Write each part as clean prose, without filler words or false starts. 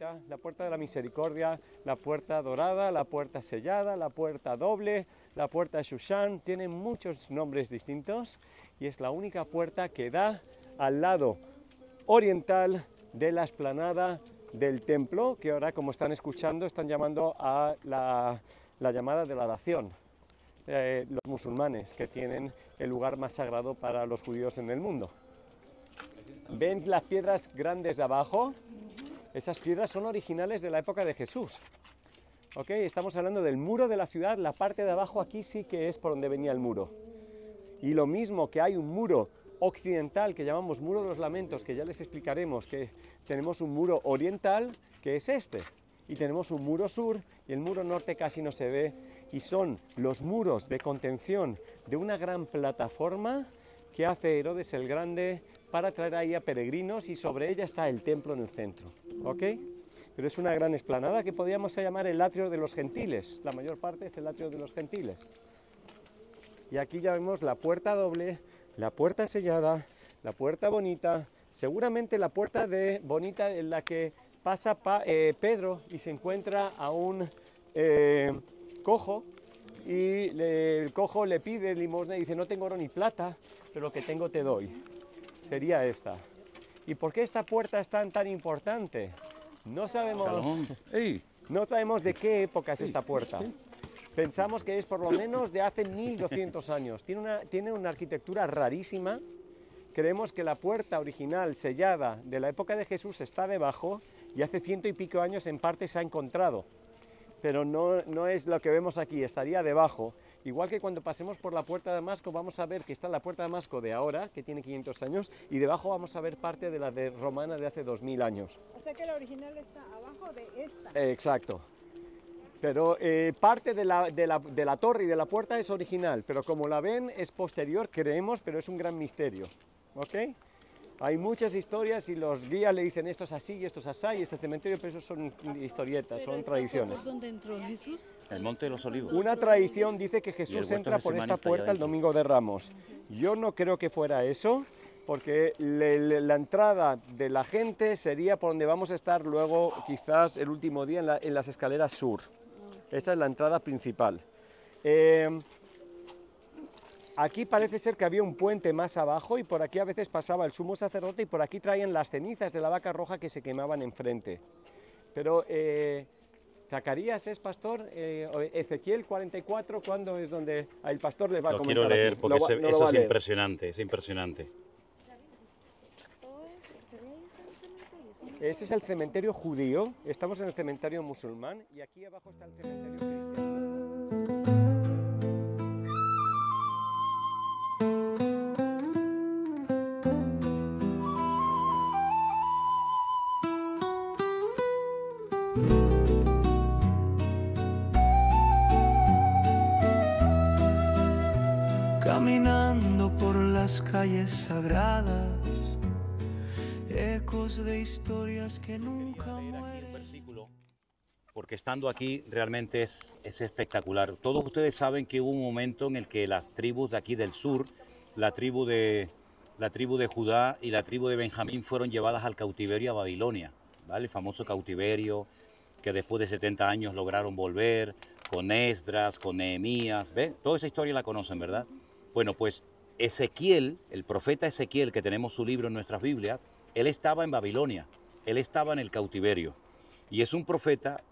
bonita, la puerta de la misericordia, la puerta dorada, la puerta sellada, la puerta doble, la puerta de Shushan, tienen muchos nombres distintos y es la única puerta que da al lado oriental de la explanada del templo, que ahora, como están escuchando, están llamando a la llamada de la oración. Los musulmanes, que tienen el lugar más sagrado para los judíos en el mundo. ¿Ven las piedras grandes de abajo? Esas piedras son originales de la época de Jesús. ¿Ok? Estamos hablando del muro de la ciudad, la parte de abajo aquí sí que es por donde venía el muro. Y lo mismo que hay un muro occidental que llamamos muro de los lamentos, que ya les explicaremos que tenemos un muro oriental que es este, y tenemos un muro sur y el muro norte casi no se ve, y son los muros de contención de una gran plataforma que hace Herodes el Grande para traer ahí a peregrinos, y sobre ella está el templo en el centro, ¿ok? Pero es una gran explanada que podríamos llamar el atrio de los gentiles, la mayor parte es el atrio de los gentiles. Y aquí ya vemos la puerta doble, la puerta sellada, la puerta bonita, seguramente la puerta bonita en la que pasa Pedro y se encuentra a un cojo, y el cojo le pide limosna y dice: no tengo oro ni plata, pero lo que tengo te doy. Sería esta. ¿Y por qué esta puerta es tan importante? No sabemos de qué época es esta puerta. Pensamos que es por lo menos de hace 1200 años. Tiene una arquitectura rarísima. Creemos que la puerta original sellada de la época de Jesús está debajo y hace 100 y pico años en parte se ha encontrado. Pero no es lo que vemos aquí, estaría debajo. Igual que cuando pasemos por la puerta de Damasco vamos a ver que está la puerta de Damasco de ahora, que tiene 500 años, y debajo vamos a ver parte de la romana de hace 2000 años. O sea que la original está abajo de esta. Exacto. Pero parte de la torre y de la puerta es original, pero como la ven es posterior, creemos, pero es un gran misterio. ¿Ok? Hay muchas historias y los guías le dicen esto es así y esto es así y este cementerio, pero eso son historietas, son tradiciones. ¿Por dónde entró Jesús? El Monte de los Olivos. Una tradición dice que Jesús entra por esta puerta el Domingo de Ramos. Yo no creo que fuera eso, porque la entrada de la gente sería por donde vamos a estar luego, quizás el último día, en las escaleras sur. Esta es la entrada principal. Aquí parece ser que había un puente más abajo y por aquí a veces pasaba el sumo sacerdote y por aquí traían las cenizas de la vaca roja que se quemaban enfrente. Pero Zacarías es pastor, Ezequiel 44, ¿cuándo es donde el pastor le va a comentar? Lo quiero leer aquí? porque eso es leer. impresionante, es impresionante. Ese es el cementerio judío, estamos en el cementerio musulmán y aquí abajo está el cementerio cristiano. Caminando por las calles sagradas, ecos de historias que nunca mueren. Porque estando aquí realmente es espectacular. Todos ustedes saben que hubo un momento en el que las tribus de aquí del sur, la tribu de Judá y la tribu de Benjamín fueron llevadas al cautiverio a Babilonia, ¿vale? El famoso cautiverio que después de 70 años lograron volver, con Esdras, con Nehemías, ¿ven? Toda esa historia la conocen, ¿verdad? Bueno, pues Ezequiel, el profeta Ezequiel, que tenemos su libro en nuestras Biblias, él estaba en Babilonia, él estaba en el cautiverio. Y es un profeta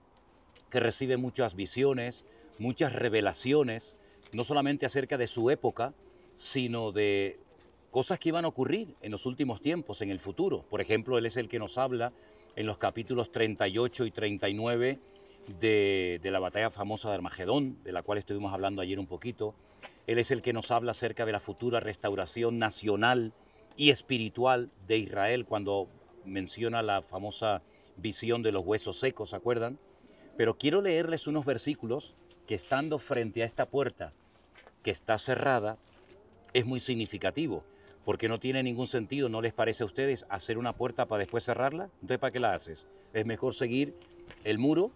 que recibe muchas visiones, muchas revelaciones, no solamente acerca de su época, sino de cosas que iban a ocurrir en los últimos tiempos, en el futuro. Por ejemplo, él es el que nos habla en los capítulos 38 y 39 de la batalla famosa de Armagedón, de la cual estuvimos hablando ayer un poquito. Él es el que nos habla acerca de la futura restauración nacional y espiritual de Israel, cuando menciona la famosa visión de los huesos secos, ¿se acuerdan? Pero quiero leerles unos versículos que, estando frente a esta puerta que está cerrada, es muy significativo, porque no tiene ningún sentido, ¿no les parece a ustedes, hacer una puerta para después cerrarla? Entonces, ¿para qué la haces? Es mejor seguir el muro.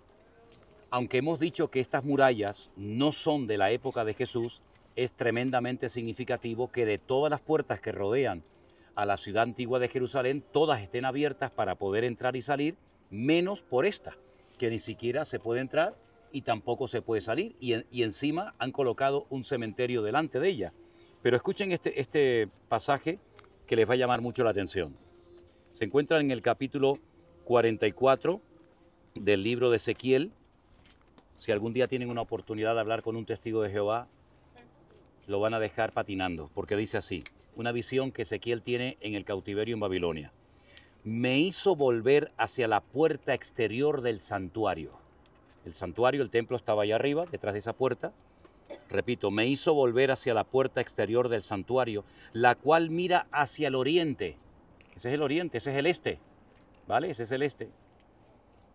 Aunque hemos dicho que estas murallas no son de la época de Jesús, es tremendamente significativo que de todas las puertas que rodean a la ciudad antigua de Jerusalén, todas estén abiertas para poder entrar y salir menos por esta, que ni siquiera se puede entrar y tampoco se puede salir, y encima han colocado un cementerio delante de ella. Pero escuchen este pasaje que les va a llamar mucho la atención. Se encuentra en el capítulo 44 del libro de Ezequiel. Si algún día tienen una oportunidad de hablar con un testigo de Jehová, lo van a dejar patinando, porque dice así, una visión que Ezequiel tiene en el cautiverio en Babilonia. Me hizo volver hacia la puerta exterior del santuario. El santuario, el templo estaba allá arriba, detrás de esa puerta. Repito, me hizo volver hacia la puerta exterior del santuario, la cual mira hacia el oriente. Ese es el oriente, ese es el este, ¿vale? Ese es el este.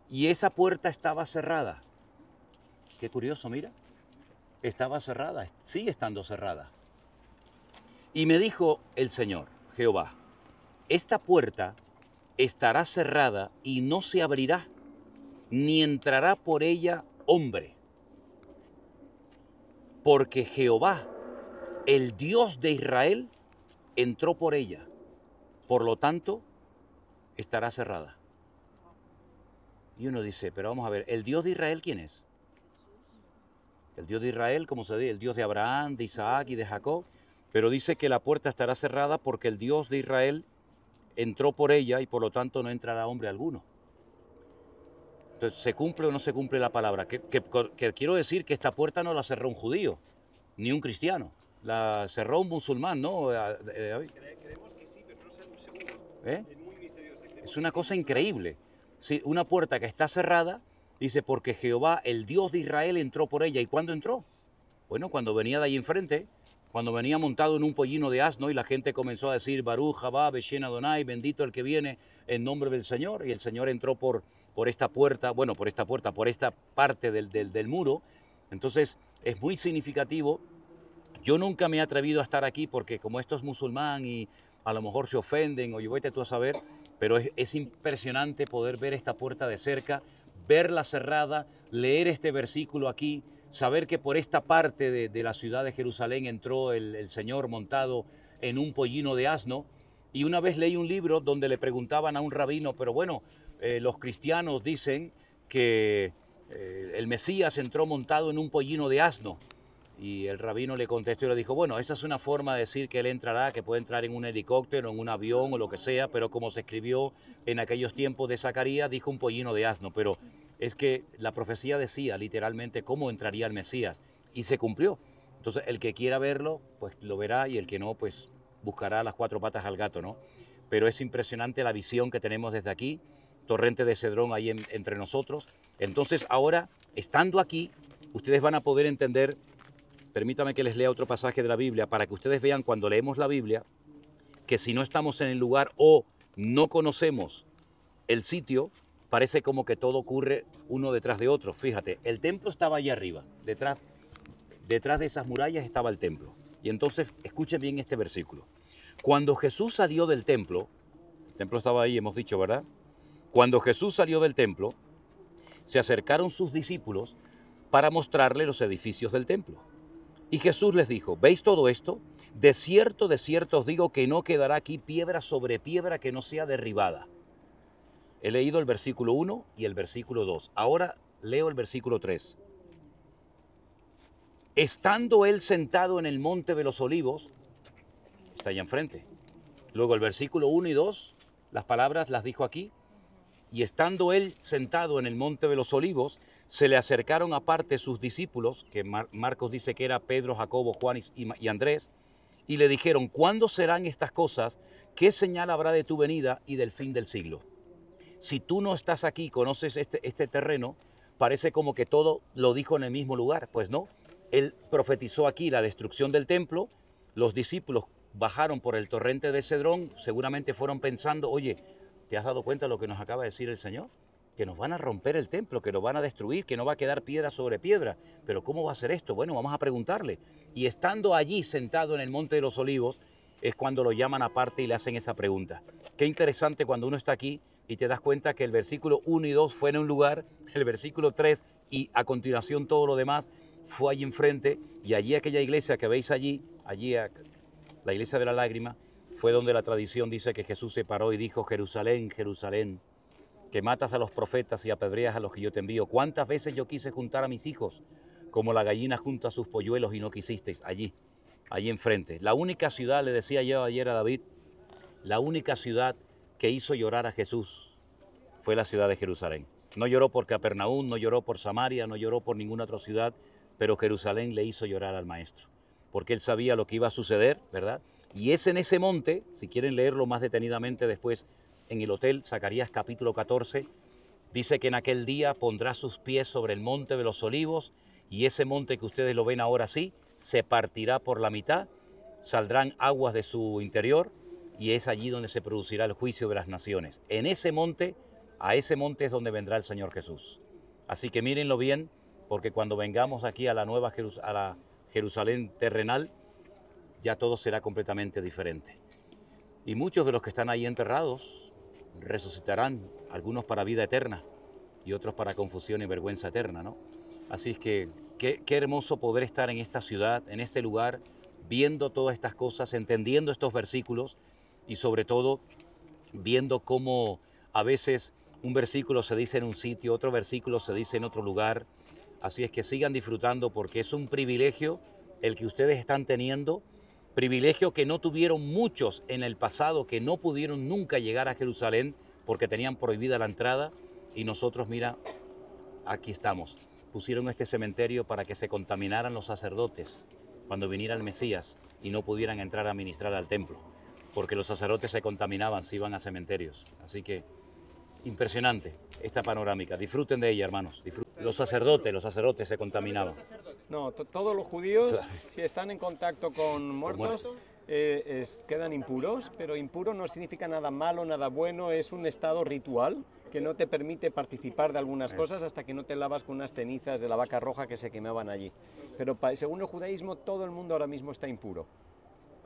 Y esa puerta estaba cerrada. Qué curioso, mira. Estaba cerrada, sigue estando cerrada. Y me dijo el Señor, Jehová, esta puerta estará cerrada y no se abrirá, ni entrará por ella hombre. Porque Jehová, el Dios de Israel, entró por ella. Por lo tanto, estará cerrada. Y uno dice, pero vamos a ver, ¿el Dios de Israel quién es? El Dios de Israel, como se dice, el Dios de Abraham, de Isaac y de Jacob. Pero dice que la puerta estará cerrada porque el Dios de Israel entró por ella y por lo tanto no entrará hombre alguno. Entonces, ¿se cumple o no se cumple la palabra? Que quiero decir que esta puerta no la cerró un judío, ni un cristiano. La cerró un musulmán, ¿no? Creemos que sí, pero no sabemos seguro. ¿Eh? Es muy misterioso. Es una cosa increíble. Sí, una puerta que está cerrada, dice, porque Jehová, el Dios de Israel, entró por ella. ¿Y cuándo entró? Bueno, cuando venía de ahí enfrente, cuando venía montado en un pollino de asno y la gente comenzó a decir, Baruch, Jabá, Beshen Adonai, bendito el que viene en nombre del Señor. Y el Señor entró por esta puerta, bueno, por esta parte del muro. Entonces, es muy significativo. Yo nunca me he atrevido a estar aquí porque como esto es musulmán y a lo mejor se ofenden o yo vete tú a saber, pero es impresionante poder ver esta puerta de cerca, verla cerrada, leer este versículo aquí, saber que por esta parte de la ciudad de Jerusalén entró el Señor montado en un pollino de asno. Y una vez leí un libro donde le preguntaban a un rabino, pero bueno, los cristianos dicen que el Mesías entró montado en un pollino de asno. Y el rabino le contestó y le dijo, bueno, esa es una forma de decir que él entrará, que puede entrar en un helicóptero, en un avión o lo que sea, pero como se escribió en aquellos tiempos de Zacarías, dijo un pollino de asno. Pero es que la profecía decía literalmente cómo entraría el Mesías y se cumplió. Entonces el que quiera verlo, pues lo verá y el que no, pues buscará las cuatro patas al gato, ¿no? Pero es impresionante la visión que tenemos desde aquí, torrente de Cedrón ahí entre nosotros. Entonces ahora, estando aquí, ustedes van a poder entender. Permítame que les lea otro pasaje de la Biblia para que ustedes vean cuando leemos la Biblia que si no estamos en el lugar o no conocemos el sitio, parece como que todo ocurre uno detrás de otro. Fíjate, el templo estaba allá arriba, detrás de esas murallas estaba el templo. Y entonces, escuchen bien este versículo. Cuando Jesús salió del templo, el templo estaba ahí, hemos dicho, ¿verdad? Cuando Jesús salió del templo, se acercaron sus discípulos para mostrarle los edificios del templo. Y Jesús les dijo, ¿veis todo esto? De cierto os digo que no quedará aquí piedra sobre piedra que no sea derribada. He leído el versículo 1 y el versículo 2. Ahora leo el versículo 3. Estando él sentado en el monte de los olivos, está allá enfrente. Luego el versículo 1 y 2, las palabras las dijo aquí. Y estando él sentado en el monte de los olivos, se le acercaron aparte sus discípulos, que Marcos dice que era Pedro, Jacobo, Juan y Andrés, y le dijeron, ¿cuándo serán estas cosas? ¿Qué señal habrá de tu venida y del fin del siglo? Si tú no estás aquí, conoces este terreno, parece como que todo lo dijo en el mismo lugar. Pues no, él profetizó aquí la destrucción del templo, los discípulos bajaron por el torrente de Cedrón, seguramente fueron pensando, oye, ¿te has dado cuenta de lo que nos acaba de decir el Señor? Que nos van a romper el templo, que nos van a destruir, que no va a quedar piedra sobre piedra. ¿Pero cómo va a ser esto? Bueno, vamos a preguntarle. Y estando allí sentado en el Monte de los Olivos, es cuando lo llaman aparte y le hacen esa pregunta. Qué interesante cuando uno está aquí y te das cuenta que el versículo 1 y 2 fue en un lugar, el versículo 3 y a continuación todo lo demás fue allí enfrente, y allí aquella iglesia que veis allí la iglesia de la lágrima, fue donde la tradición dice que Jesús se paró y dijo, Jerusalén, Jerusalén, que matas a los profetas y apedreas a los que yo te envío. ¿Cuántas veces yo quise juntar a mis hijos, como la gallina junta a sus polluelos y no quisisteis? Allí enfrente. La única ciudad, le decía yo ayer a David, la única ciudad que hizo llorar a Jesús fue la ciudad de Jerusalén. No lloró por Capernaum, no lloró por Samaria, no lloró por ninguna otra ciudad, pero Jerusalén le hizo llorar al Maestro, porque él sabía lo que iba a suceder, ¿verdad? Y es en ese monte, si quieren leerlo más detenidamente después, en el hotel, Zacarías capítulo 14, dice que en aquel día pondrá sus pies sobre el monte de los olivos, y ese monte que ustedes lo ven ahora sí, se partirá por la mitad, saldrán aguas de su interior, y es allí donde se producirá el juicio de las naciones. En ese monte, a ese monte es donde vendrá el Señor Jesús. Así que mírenlo bien, porque cuando vengamos aquí a la nueva a la Jerusalén terrenal, ya todo será completamente diferente. Y muchos de los que están ahí enterrados resucitarán, algunos para vida eterna y otros para confusión y vergüenza eterna, ¿no? Así es que qué hermoso poder estar en esta ciudad, en este lugar, viendo todas estas cosas, entendiendo estos versículos y sobre todo viendo cómo a veces un versículo se dice en un sitio, otro versículo se dice en otro lugar. Así es que sigan disfrutando, porque es un privilegio el que ustedes están teniendo, privilegio que no tuvieron muchos en el pasado, que no pudieron nunca llegar a Jerusalén porque tenían prohibida la entrada, y nosotros, mira, aquí estamos. Pusieron este cementerio para que se contaminaran los sacerdotes cuando viniera el Mesías y no pudieran entrar a ministrar al templo, porque los sacerdotes se contaminaban si iban a cementerios. Así que impresionante esta panorámica. Disfruten de ella, hermanos. Los sacerdotes se contaminaban. No, todos los judíos, si están en contacto con muertos, quedan impuros, pero impuro no significa nada malo, nada bueno, es un estado ritual que no te permite participar de algunas cosas hasta que no te lavas con unas cenizas de la vaca roja que se quemaban allí. Pero según el judaísmo, todo el mundo ahora mismo está impuro.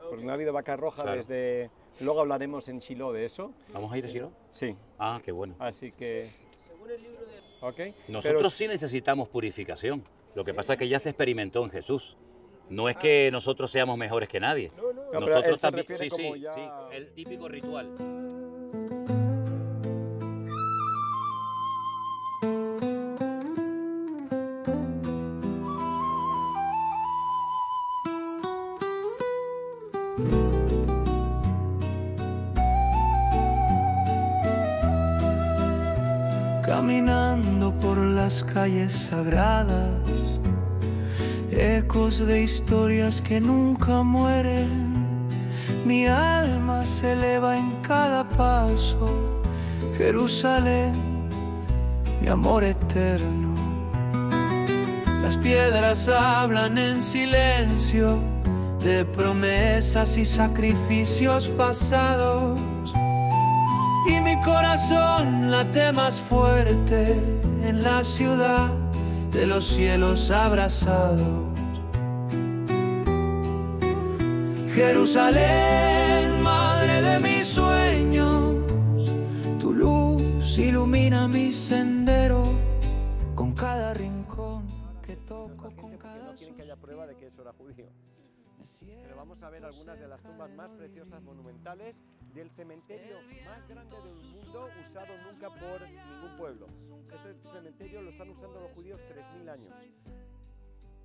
Porque no ha habido vaca roja desde... Luego hablaremos en Shiloh de eso. ¿Vamos a ir a Shiloh? Sí. Ah, qué bueno. Así que... Okay. Nosotros sí necesitamos purificación. Lo que pasa es que ya se experimentó en Jesús. No es que nosotros seamos mejores que nadie. No, nosotros también, sí, el típico ritual. Caminando por las calles sagradas, ecos de historias que nunca mueren. Mi alma se eleva en cada paso. Jerusalén, mi amor eterno. Las piedras hablan en silencio de promesas y sacrificios pasados, y mi corazón late más fuerte en la ciudad de los cielos abrazados. Jerusalén, madre de mis sueños, tu luz ilumina mi sendero, con cada rincón que toco, con cada no quieren que haya prueba de que eso era judío. Pero vamos a ver algunas de las tumbas más preciosas, monumentales, del cementerio más grande del mundo, usado nunca por ningún pueblo. Este cementerio lo están usando los judíos 3000 años.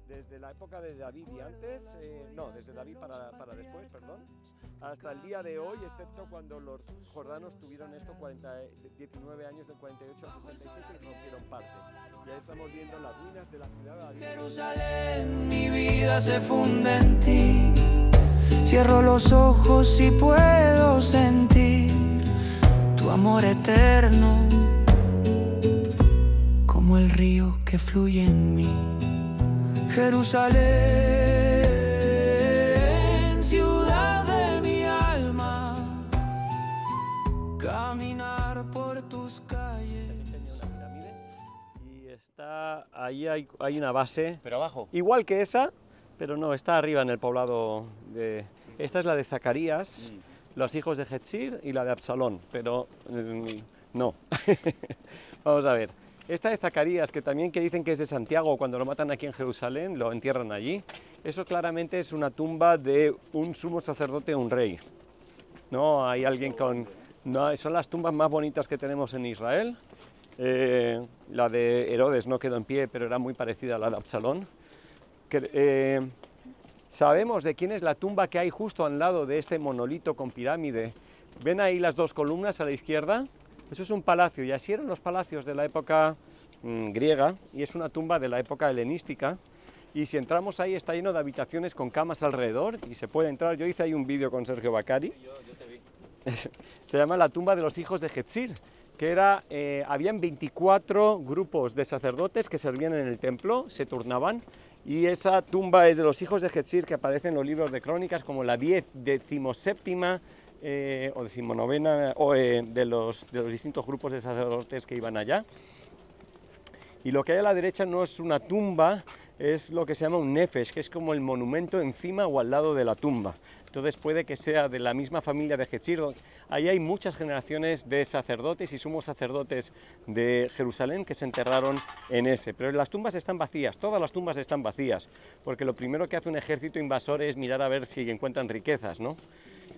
Desde la época de David y antes, desde David para después, perdón, hasta el día de hoy, excepto cuando los jordanos tuvieron esto 19 años, del 48 al 67, y rompieron parte. Ya estamos viendo las ruinas de la ciudad de David. Jerusalén, mi vida se funde en ti. Cierro los ojos y puedo sentir tu amor eterno, como el río que fluye en mí. Jerusalén, ciudad de mi alma, caminar por tus calles. Una pirámide y está ahí hay una base, Pero abajo. igual que esa, pero no, está arriba en el poblado de... Esta es la de Zacarías, los hijos de Jetzir, y la de Absalón, pero no. Vamos a ver. Esta de Zacarías, que también que dicen que es de Santiago, cuando lo matan aquí en Jerusalén, lo entierran allí. Eso claramente es una tumba de un sumo sacerdote o un rey. No hay alguien con... No, son las tumbas más bonitas que tenemos en Israel. La de Herodes no quedó en pie, pero era muy parecida a la de Absalón. Sabemos de quién es la tumba que hay justo al lado de este monolito con pirámide. ¿Ven ahí las dos columnas a la izquierda? Eso es un palacio, y así eran los palacios de la época griega, y es una tumba de la época helenística. Y si entramos ahí está lleno de habitaciones con camas alrededor y se puede entrar. Yo hice ahí un vídeo con Sergio Baccari. Yo te vi. Se llama la tumba de los hijos de Hetzir, que era, habían 24 grupos de sacerdotes que servían en el templo, se turnaban, y esa tumba es de los hijos de Hetzir que aparece en los libros de crónicas como la 17ª o 19ª de los distintos grupos de sacerdotes que iban allá. Y lo que hay a la derecha no es una tumba, es lo que se llama un nefesh, que es como el monumento encima o al lado de la tumba. Entonces puede que sea de la misma familia de Hetzir. Ahí hay muchas generaciones de sacerdotes y sumos sacerdotes de Jerusalén que se enterraron en ese. Pero las tumbas están vacías, todas las tumbas están vacías, porque lo primero que hace un ejército invasor es mirar a ver si encuentran riquezas, ¿no?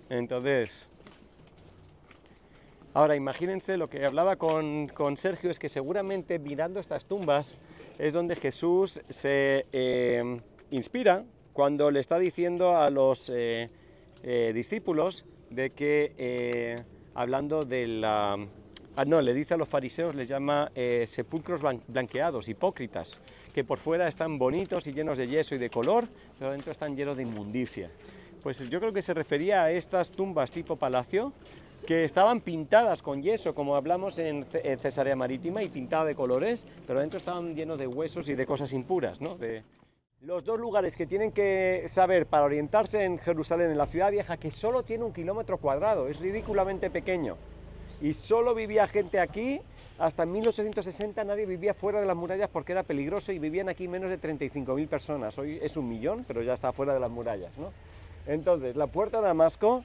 Entonces, ahora imagínense, lo que hablaba con Sergio es que seguramente mirando estas tumbas es donde Jesús se inspira cuando le está diciendo a los discípulos de que, hablando de la... le dice a los fariseos, les llama sepulcros blanqueados, hipócritas, que por fuera están bonitos y llenos de yeso y de color, pero dentro están llenos de inmundicia. Pues yo creo que se refería a estas tumbas tipo palacio, que estaban pintadas con yeso, como hablamos en Cesarea Marítima, y pintadas de colores, pero dentro estaban llenos de huesos y de cosas impuras, ¿no? Los dos lugares que tienen que saber para orientarse en Jerusalén, en la ciudad vieja, que solo tiene 1 kilómetro cuadrado, es ridículamente pequeño, y solo vivía gente aquí. Hasta 1860 nadie vivía fuera de las murallas porque era peligroso, y vivían aquí menos de 35.000 personas. Hoy es 1 millón, pero ya está fuera de las murallas, ¿no? Entonces, la puerta de Damasco,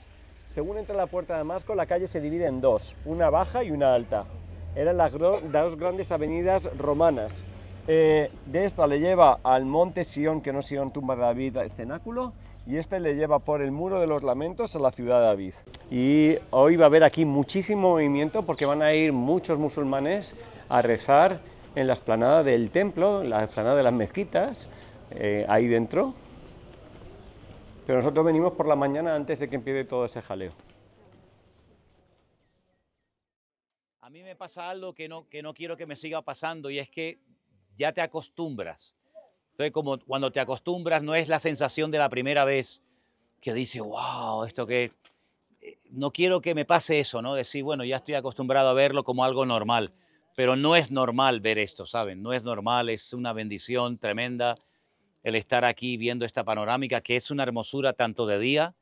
según entra la puerta de Damasco, la calle se divide en dos, una baja y una alta. Eran las dos grandes avenidas romanas. De esta le lleva al monte Sión, que no es Sión, tumba de David, el cenáculo, y este le lleva por el muro de los lamentos a la ciudad de David. Y hoy va a haber aquí muchísimo movimiento porque van a ir muchos musulmanes a rezar en la explanada del templo, en la explanada de las mezquitas, ahí dentro. Pero nosotros venimos por la mañana antes de que empiece todo ese jaleo. A mí me pasa algo que no quiero que me siga pasando, y es que ya te acostumbras. Entonces, como cuando te acostumbras, no es la sensación de la primera vez que dices, wow, esto que... No quiero que me pase eso, ¿no? Decir, bueno, ya estoy acostumbrado a verlo como algo normal, pero no es normal ver esto, ¿saben? No es normal, es una bendición tremenda el estar aquí viendo esta panorámica, que es una hermosura tanto de día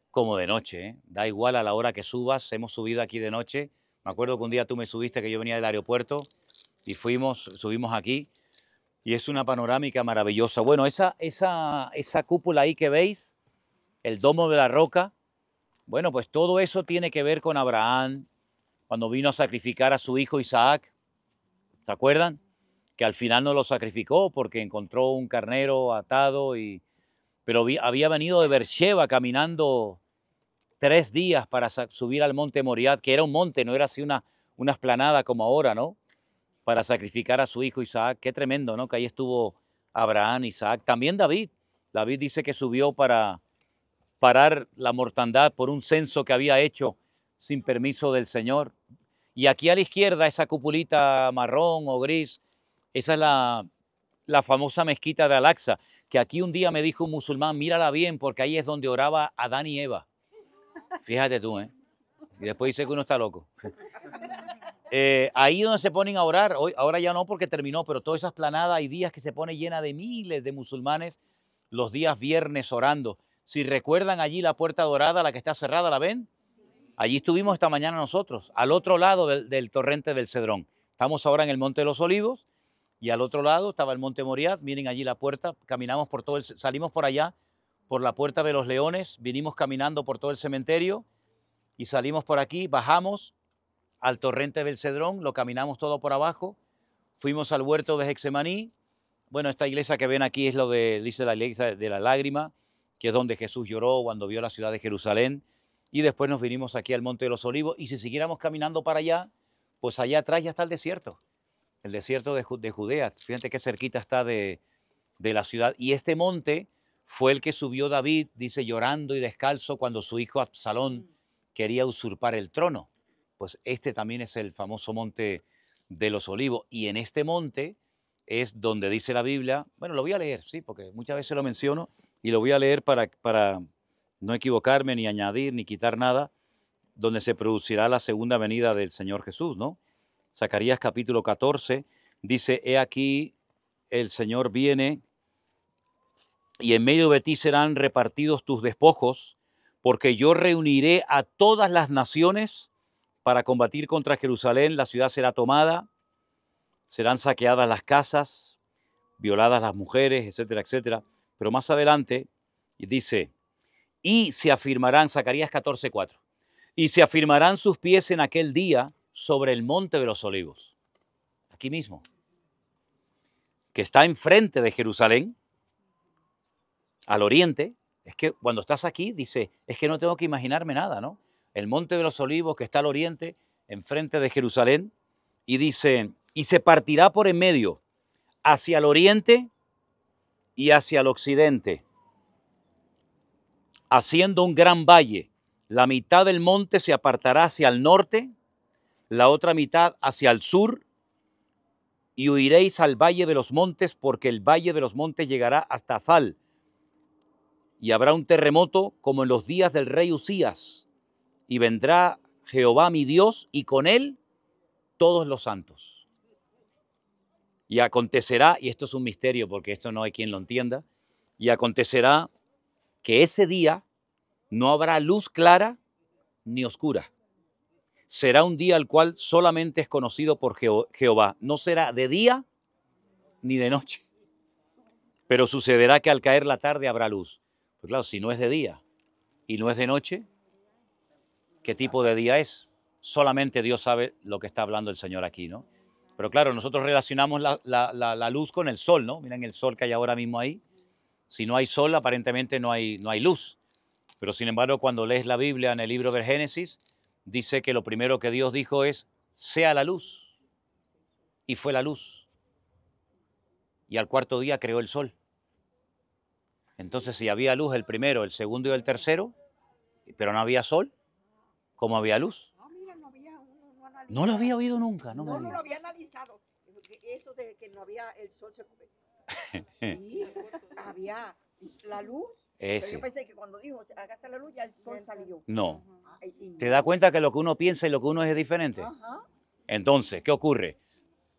como de noche, ¿eh? Da igual a la hora que subas, hemos subido aquí de noche. Me acuerdo que un día tú me subiste, que yo venía del aeropuerto, y subimos aquí, y es una panorámica maravillosa. Bueno, esa cúpula ahí que veis, el domo de la roca, bueno, pues todo eso tiene que ver con Abraham, cuando vino a sacrificar a su hijo Isaac. ¿Se acuerdan? Que al final no lo sacrificó porque encontró un carnero atado, pero había venido de Beersheba caminando 3 días para subir al monte Moriah, que era un monte, no era así una explanada como ahora, ¿no? Para sacrificar a su hijo Isaac. Qué tremendo, ¿no? Que ahí estuvo Abraham, Isaac. También David. David dice que subió para parar la mortandad por un censo que había hecho sin permiso del Señor. Y aquí a la izquierda, esa cupulita marrón o gris, esa es la famosa mezquita de Al-Aqsa, que aquí un día me dijo un musulmán, mírala bien, porque ahí es donde oraba Adán y Eva. Fíjate tú, ¿eh? Y después dice que uno está loco. Ahí donde se ponen a orar, hoy, ahora ya no porque terminó, pero toda esa esplanada hay días que se pone llena de miles de musulmanes los días viernes orando. Si recuerdan allí la puerta dorada, la que está cerrada, ¿la ven? Allí estuvimos esta mañana nosotros, al otro lado del torrente del Cedrón. Estamos ahora en el Monte de los Olivos, y al otro lado estaba el Monte Moriah. Miren allí la puerta, caminamos por todo salimos por allá, por la Puerta de los Leones, vinimos caminando por todo el cementerio y salimos por aquí, bajamos al torrente del Cedrón, lo caminamos todo por abajo, fuimos al huerto de Getsemaní. Bueno, esta iglesia que ven aquí es dice la iglesia de la lágrima, que es donde Jesús lloró cuando vio la ciudad de Jerusalén. y después nos vinimos aquí al Monte de los Olivos, y si siguiéramos caminando para allá, pues allá atrás ya está el desierto de Judea. Fíjate qué cerquita está de la ciudad. Y este monte fue el que subió David, dice, llorando y descalzo cuando su hijo Absalón quería usurpar el trono. Pues este también es el famoso Monte de los Olivos. Y en este monte es donde dice la Biblia, bueno, lo voy a leer, sí, porque muchas veces lo menciono, y lo voy a leer para no equivocarme, ni añadir, ni quitar nada, donde se producirá la segunda venida del Señor Jesús, ¿no? Zacarías capítulo 14 dice, he aquí el Señor viene y en medio de ti serán repartidos tus despojos, porque yo reuniré a todas las naciones para combatir contra Jerusalén. La ciudad será tomada, serán saqueadas las casas, violadas las mujeres, etcétera, etcétera. Pero más adelante dice, y se afirmarán, Zacarías 14:4, y se afirmarán sus pies en aquel día sobre el Monte de los Olivos, aquí mismo, que está enfrente de Jerusalén, al oriente. Es que cuando estás aquí, dice, es que no tengo que imaginarme nada, ¿no? El Monte de los Olivos que está al oriente, enfrente de Jerusalén, y dice, y se partirá por en medio, hacia el oriente y hacia el occidente, haciendo un gran valle. La mitad del monte se apartará hacia el norte, la otra mitad hacia el sur, y huiréis al valle de los montes, porque el valle de los montes llegará hasta Azal, y habrá un terremoto como en los días del rey Usías, y vendrá Jehová mi Dios, y con él todos los santos. Y acontecerá, y esto es un misterio porque esto no hay quien lo entienda, y acontecerá que ese día no habrá luz clara ni oscura. Será un día el cual solamente es conocido por Jehová. No será de día ni de noche. Pero sucederá que al caer la tarde habrá luz. Pues claro, si no es de día y no es de noche, ¿qué tipo de día es? Solamente Dios sabe lo que está hablando el Señor aquí, ¿no? Pero claro, nosotros relacionamos la luz con el sol, ¿no? Miren el sol que hay ahora mismo ahí. Si no hay sol, aparentemente no hay luz. Pero sin embargo, cuando lees la Biblia en el libro del Génesis, dice que lo primero que Dios dijo es, sea la luz. Y fue la luz. Y al cuarto día creó el sol. Entonces, si había luz el primero, el segundo y el tercero, pero no había sol, ¿cómo había luz? No, mira, no había No lo había oído nunca. No lo había analizado. Eso de que no había el sol se sí, había la luz. Pero yo pensé que cuando dijo, hágase la luz, ya el sol salió. No. ¿Te das cuenta que lo que uno piensa y lo que uno es diferente? Ajá. Entonces, ¿qué ocurre?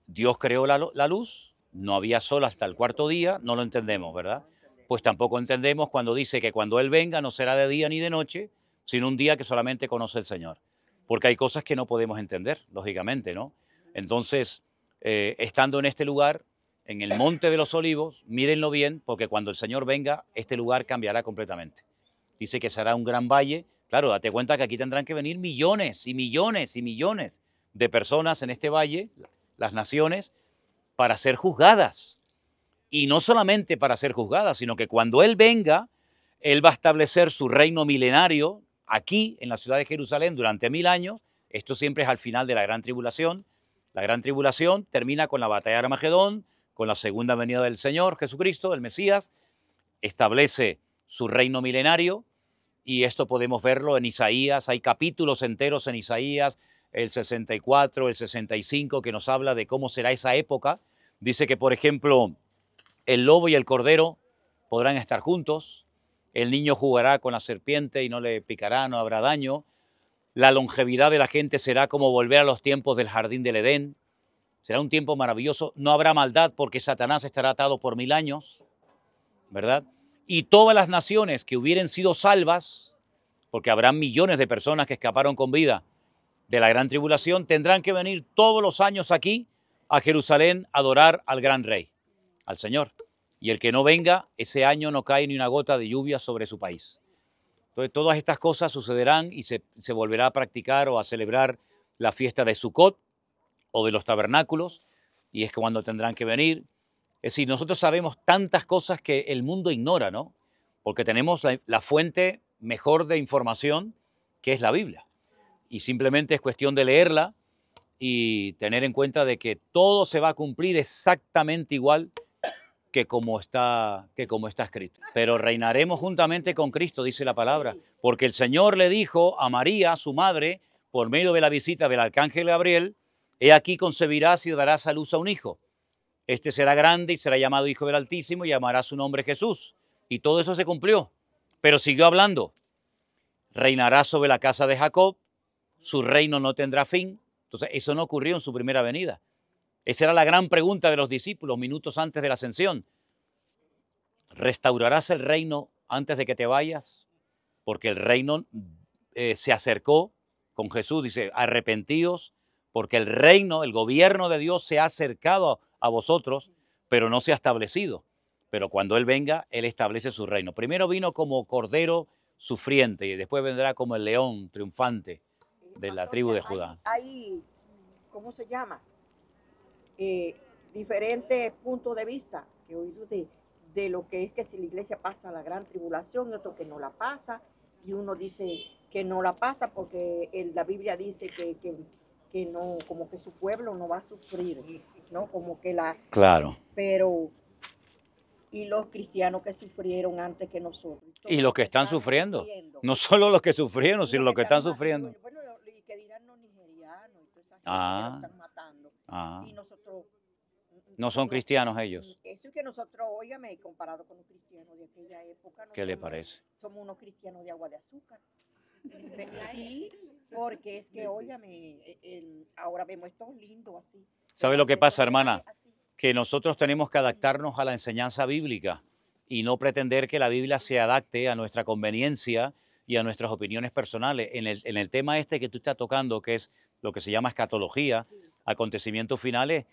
Dios creó la luz, no había sol hasta el cuarto día, no lo entendemos, ¿verdad? Pues tampoco entendemos cuando dice que cuando Él venga no será de día ni de noche, sino un día que solamente conoce el Señor. Porque hay cosas que no podemos entender, lógicamente, ¿no? Entonces, estando en este lugar, en el Monte de los Olivos, mírenlo bien, porque cuando el Señor venga, este lugar cambiará completamente. Dice que será un gran valle. Claro, date cuenta que aquí tendrán que venir millones y millones y millones de personas en este valle, las naciones, para ser juzgadas. Y no solamente para ser juzgadas, sino que cuando Él venga, Él va a establecer su reino milenario aquí en la ciudad de Jerusalén durante 1000 años. Esto siempre es al final de la Gran Tribulación. La Gran Tribulación termina con la batalla de Armagedón, con la segunda venida del Señor Jesucristo, del Mesías, establece su reino milenario, y esto podemos verlo en Isaías. Hay capítulos enteros en Isaías, el 64, el 65, que nos habla de cómo será esa época. Dice que, por ejemplo, el lobo y el cordero podrán estar juntos, el niño jugará con la serpiente y no le picará, no habrá daño, la longevidad de la gente será como volver a los tiempos del jardín del Edén, será un tiempo maravilloso, no habrá maldad porque Satanás estará atado por 1000 años, ¿verdad? Y todas las naciones que hubieren sido salvas, porque habrán millones de personas que escaparon con vida de la gran tribulación, tendrán que venir todos los años aquí a Jerusalén a adorar al gran rey, al Señor. Y el que no venga, ese año no cae ni una gota de lluvia sobre su país. Entonces, todas estas cosas sucederán y se volverá a practicar o a celebrar la fiesta de Sukkot o de los tabernáculos, y es cuando tendrán que venir. Es decir, nosotros sabemos tantas cosas que el mundo ignora, ¿no? Porque tenemos la fuente mejor de información, qué es la Biblia. Y simplemente es cuestión de leerla y tener en cuenta de que todo se va a cumplir exactamente igual que como está escrito. Pero reinaremos juntamente con Cristo, dice la palabra, porque el Señor le dijo a María, su madre, por medio de la visita del arcángel Gabriel, he aquí concebirás y darás a luz a un hijo. Este será grande y será llamado Hijo del Altísimo y llamará su nombre Jesús. Y todo eso se cumplió, pero siguió hablando. Reinará sobre la casa de Jacob, su reino no tendrá fin. Entonces, eso no ocurrió en su primera venida. Esa era la gran pregunta de los discípulos minutos antes de la ascensión. ¿Restaurarás el reino antes de que te vayas? Porque el reino se acercó con Jesús. Dice, arrepentíos, porque el reino, el gobierno de Dios se ha acercado a vosotros, pero no se ha establecido. Pero cuando Él venga, Él establece su reino. Primero vino como cordero sufriente y después vendrá como el león triunfante de la tribu de Judá. Hay, ¿cómo se llama? Diferentes puntos de vista que he oído de lo que es que si la iglesia pasa la gran tribulación y otro que no la pasa, y uno dice que no la pasa porque la Biblia dice que no, como que su pueblo no va a sufrir, ¿no? Como que Claro. Pero, y los cristianos que sufrieron antes que nosotros. Y los que están sufriendo. No solo los que sufrieron, sino los que están sufriendo. Bueno, y que dirán los nigerianos y toda esa gente que lo están matando. Y nosotros... No son cristianos ellos. Eso es que nosotros, óigame, comparado con los cristianos de aquella época... ¿Qué le parece? Somos unos cristianos de agua de azúcar. Sí, porque es que, óigame, ahora vemos esto lindo así. ¿Sabe lo que pasa, hermana? Que nosotros tenemos que adaptarnos a la enseñanza bíblica y no pretender que la Biblia se adapte a nuestra conveniencia y a nuestras opiniones personales. En el tema este que tú estás tocando, que es lo que se llama escatología, acontecimientos finales,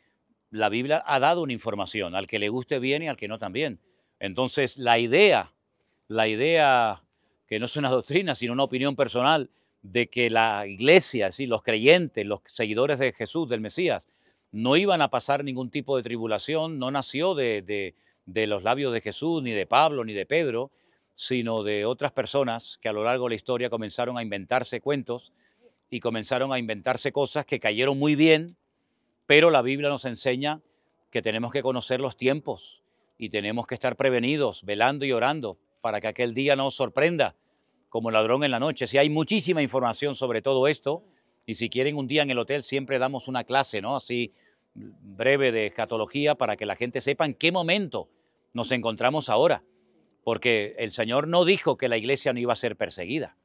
la Biblia ha dado una información, al que le guste bien y al que no también. Entonces, la idea que no es una doctrina, sino una opinión personal, de que la iglesia, ¿sí?, los creyentes, los seguidores de Jesús, del Mesías, no iban a pasar ningún tipo de tribulación, no nació de los labios de Jesús, ni de Pablo, ni de Pedro, sino de otras personas que a lo largo de la historia comenzaron a inventarse cuentos y comenzaron a inventarse cosas que cayeron muy bien, pero la Biblia nos enseña que tenemos que conocer los tiempos y tenemos que estar prevenidos, velando y orando, para que aquel día no nos sorprenda como ladrón en la noche. Sí, hay muchísima información sobre todo esto, y si quieren un día en el hotel siempre damos una clase, ¿no?, así breve de escatología para que la gente sepa en qué momento nos encontramos ahora, porque el Señor no dijo que la iglesia no iba a ser perseguida.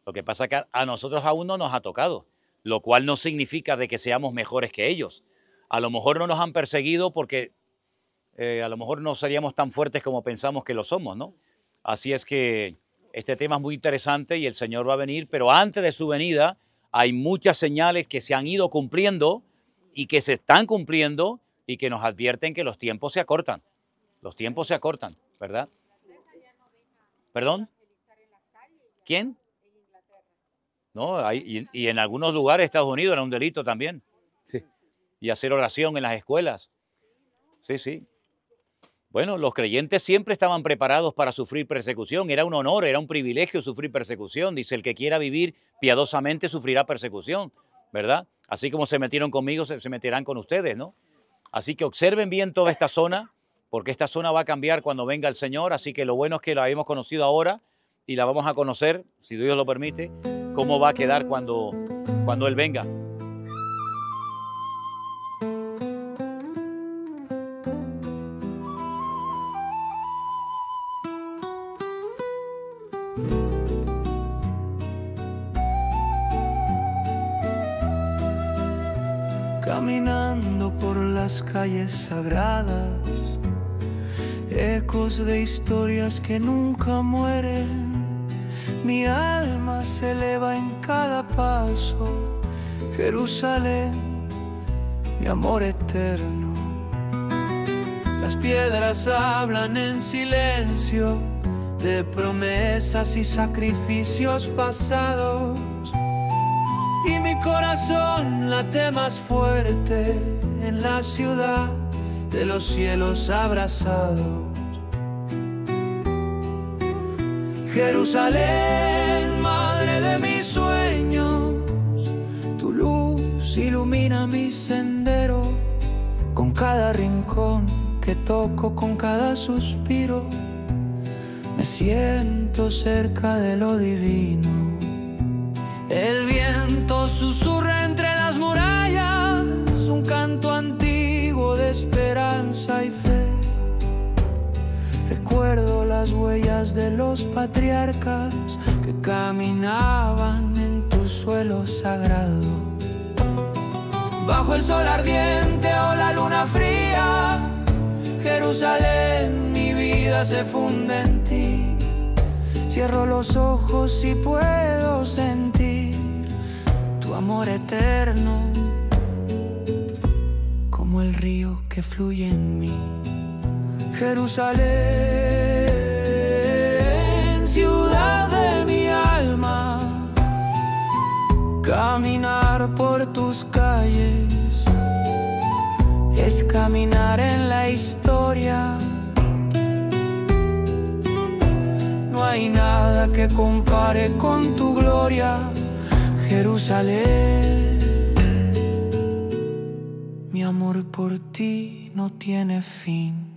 Lo que pasa es que a nosotros aún no nos ha tocado, lo cual no significa de que seamos mejores que ellos. A lo mejor no nos han perseguido porque a lo mejor no seríamos tan fuertes como pensamos que lo somos, ¿no? Así es que este tema es muy interesante y el Señor va a venir, pero antes de su venida hay muchas señales que se han ido cumpliendo y que se están cumpliendo y que nos advierten que los tiempos se acortan. Los tiempos se acortan, ¿verdad? ¿Perdón? ¿Quién? No, y en algunos lugares de Estados Unidos era un delito también. Sí. Y hacer oración en las escuelas. Sí, sí. Bueno, los creyentes siempre estaban preparados para sufrir persecución. Era un honor, era un privilegio sufrir persecución. Dice, el que quiera vivir piadosamente sufrirá persecución, ¿verdad? Así como se metieron conmigo, se meterán con ustedes, ¿no? Así que observen bien toda esta zona, porque esta zona va a cambiar cuando venga el Señor. Así que lo bueno es que la hemos conocido ahora y la vamos a conocer, si Dios lo permite, cómo va a quedar cuando Él venga. Caminando por las calles sagradas, ecos de historias que nunca mueren. Mi alma se eleva en cada paso. Jerusalén, mi amor eterno. Las piedras hablan en silencio de promesas y sacrificios pasados. Y mi corazón late más fuerte en la ciudad de los cielos abrazados. Jerusalén, madre de mis luz ilumina mi sendero, con cada rincón que toco, con cada suspiro, me siento cerca de lo divino. El viento susurra entre las murallas, un canto antiguo de esperanza y fe. Recuerdo las huellas de los patriarcas que caminaban en tu suelo sagrado. Bajo el sol ardiente o la luna fría, Jerusalén, mi vida se funde en ti. Cierro los ojos y puedo sentir tu amor eterno, como el río que fluye en mí. Jerusalén, ciudad de mi alma, caminar por tus calles es caminar en la historia. No hay nada que compare con tu gloria, Jerusalén. Mi amor por ti no tiene fin.